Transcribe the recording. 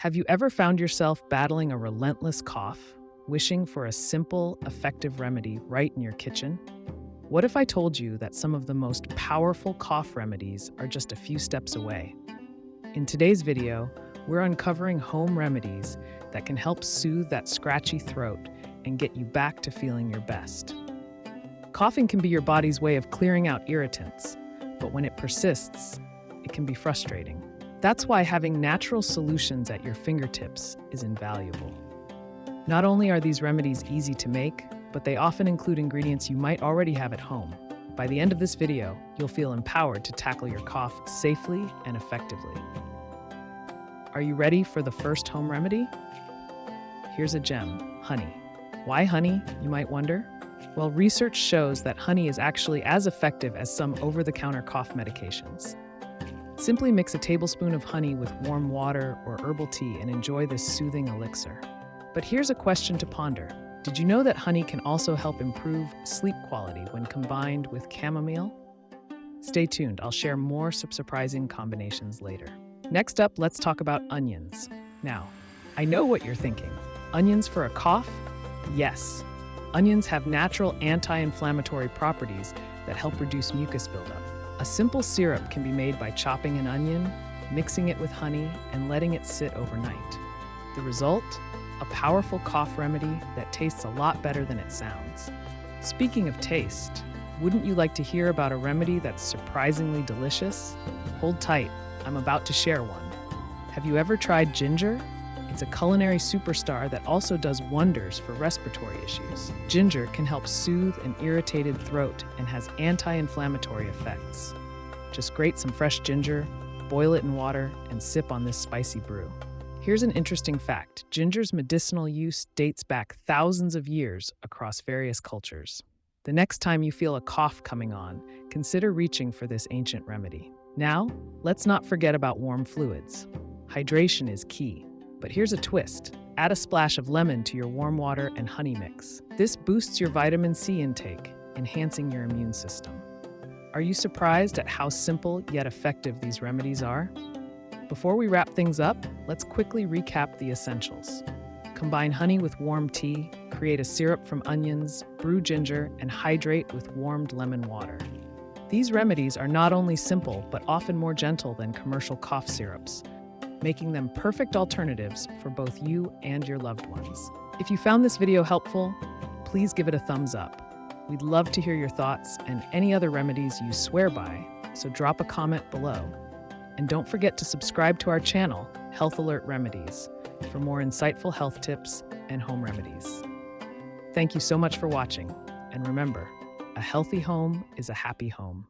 Have you ever found yourself battling a relentless cough, wishing for a simple, effective remedy right in your kitchen? What if I told you that some of the most powerful cough remedies are just a few steps away? In today's video, we're uncovering home remedies that can help soothe that scratchy throat and get you back to feeling your best. Coughing can be your body's way of clearing out irritants, but when it persists, it can be frustrating. That's why having natural solutions at your fingertips is invaluable. Not only are these remedies easy to make, but they often include ingredients you might already have at home. By the end of this video, you'll feel empowered to tackle your cough safely and effectively. Are you ready for the first home remedy? Here's a gem: honey. Why honey, you might wonder? Well, research shows that honey is actually as effective as some over-the-counter cough medications. Simply mix a tablespoon of honey with warm water or herbal tea and enjoy this soothing elixir. But here's a question to ponder. Did you know that honey can also help improve sleep quality when combined with chamomile? Stay tuned, I'll share more surprising combinations later. Next up, let's talk about onions. Now, I know what you're thinking. Onions for a cough? Yes. Onions have natural anti-inflammatory properties that help reduce mucus buildup. A simple syrup can be made by chopping an onion, mixing it with honey, and letting it sit overnight. The result? A powerful cough remedy that tastes a lot better than it sounds. Speaking of taste, wouldn't you like to hear about a remedy that's surprisingly delicious? Hold tight, I'm about to share one. Have you ever tried ginger? It's a culinary superstar that also does wonders for respiratory issues. Ginger can help soothe an irritated throat and has anti-inflammatory effects. Just grate some fresh ginger, boil it in water, and sip on this spicy brew. Here's an interesting fact: ginger's medicinal use dates back thousands of years across various cultures. The next time you feel a cough coming on, consider reaching for this ancient remedy. Now, let's not forget about warm fluids. Hydration is key. But here's a twist: add a splash of lemon to your warm water and honey mix. This boosts your vitamin C intake, enhancing your immune system. Are you surprised at how simple yet effective these remedies are? Before we wrap things up, let's quickly recap the essentials. Combine honey with warm tea, create a syrup from onions, brew ginger, and hydrate with warmed lemon water. These remedies are not only simple, but often more gentle than commercial cough syrups, making them perfect alternatives for both you and your loved ones. If you found this video helpful, please give it a thumbs up. We'd love to hear your thoughts and any other remedies you swear by, so drop a comment below. And don't forget to subscribe to our channel, Health Alert Remedies, for more insightful health tips and home remedies. Thank you so much for watching, and remember, a healthy home is a happy home.